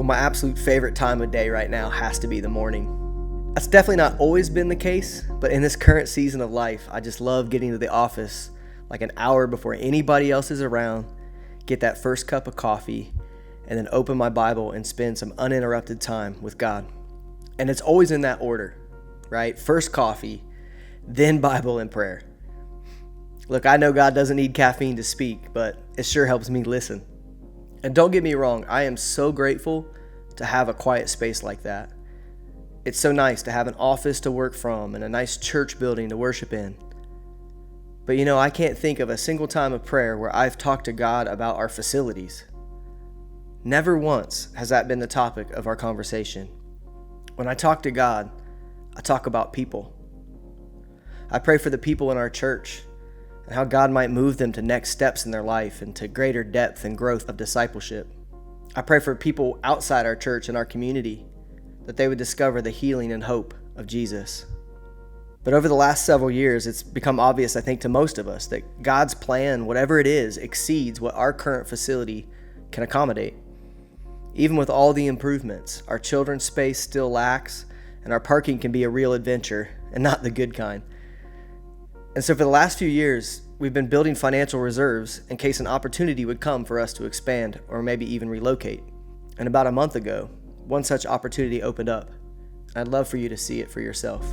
Well, my absolute favorite time of day right now has to be the morning. That's definitely not always been the case, but in this current season of life, I just love getting to the office like an hour before anybody else is around, get that first cup of coffee, and then open my Bible and spend some uninterrupted time with God. And it's always in that order, right? First coffee, then Bible and prayer. Look, I know God doesn't need caffeine to speak, but it sure helps me listen. And don't get me wrong, I am so grateful to have a quiet space like that. It's so nice to have an office to work from and a nice church building to worship in. But I can't think of a single time of prayer where I've talked to God about our facilities. Never once has that been the topic of our conversation. When I talk to God, I talk about people. I pray for the people in our church and how God might move them to next steps in their life and to greater depth and growth of discipleship. I pray for people outside our church and our community that they would discover the healing and hope of Jesus. But over the last several years, it's become obvious, I think, to most of us that God's plan, whatever it is, exceeds what our current facility can accommodate. Even with all the improvements, our children's space still lacks, and our parking can be a real adventure and not the good kind. And so for the last few years, we've been building financial reserves in case an opportunity would come for us to expand or maybe even relocate. And about a month ago, one such opportunity opened up. I'd love for you to see it for yourself.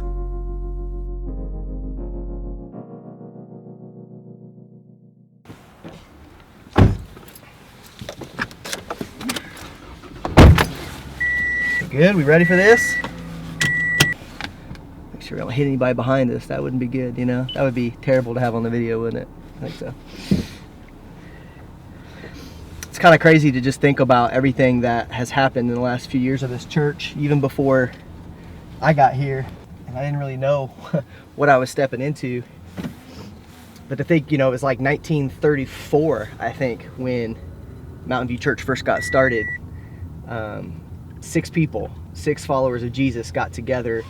Good, we ready for this? Make sure we don't hit anybody behind us. That wouldn't be good, That would be terrible to have on the video, wouldn't it? I think so. It's kind of crazy to just think about everything that has happened in the last few years of this church, even before I got here. And I didn't really know what I was stepping into. But to think, it was like 1934, I think, when Mountain View Church first got started. 6 people, 6 followers of Jesus got together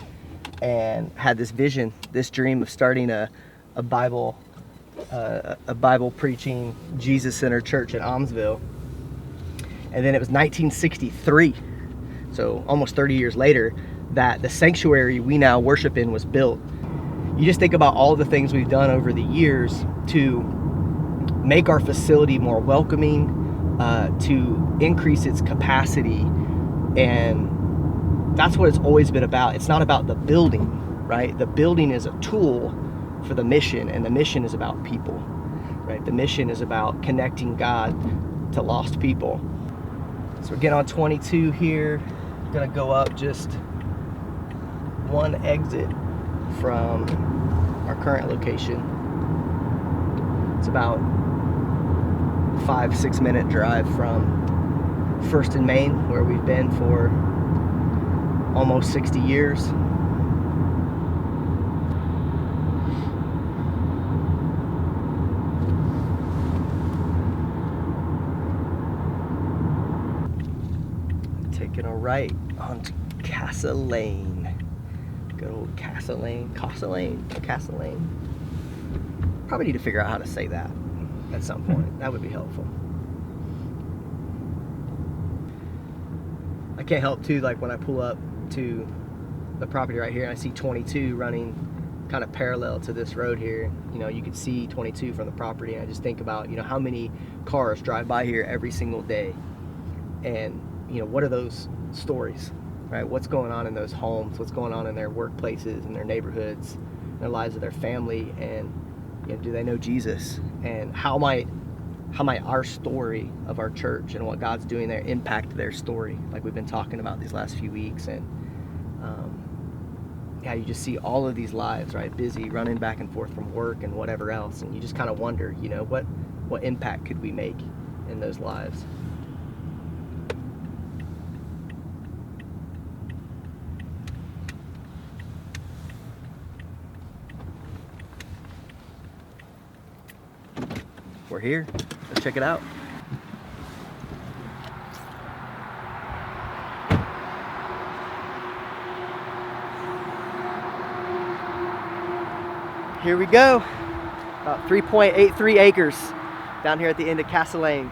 and had this vision, this dream of starting a Bible preaching, Jesus-centered church in Almsville. And then it was 1963, so almost 30 years later, that the sanctuary we now worship in was built. You just think about all the things we've done over the years to make our facility more welcoming, to increase its capacity. And that's what it's always been about. It's not about the building, right? The building is a tool for the mission, and the mission is about people, right? The mission is about connecting God to lost people. So we're getting on 22 here. Gonna go up just one exit from our current location. It's about 5-6 minute drive from First and Main, where we've been for almost 60 years. Taking a right onto Casa Lane. Good old Casa Lane. Probably need to figure out how to say that at some point. That would be helpful. I can't help too, like when I pull up to the property right here and I see 22 running kind of parallel to this road here. You can see 22 from the property, and I just think about, how many cars drive by here every single day. And, what are those stories, right? What's going on in those homes? What's going on in their workplaces, in their neighborhoods, in their lives of their family? And, do they know Jesus? And how might our story of our church and what God's doing there impact their story, like we've been talking about these last few weeks. And you just see all of these lives, right, busy, running back and forth from work and whatever else, and you just kind of wonder, what impact could we make in those lives? We're here. Let's check it out. Here we go. About 3.83 acres down here at the end of Casa Lane.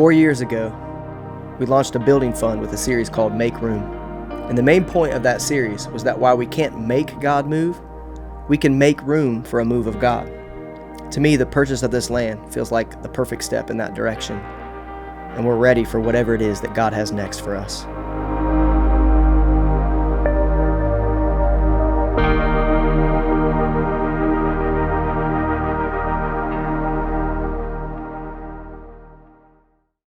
4 years ago, we launched a building fund with a series called Make Room. And the main point of that series was that while we can't make God move, we can make room for a move of God. To me, the purchase of this land feels like the perfect step in that direction. And we're ready for whatever it is that God has next for us.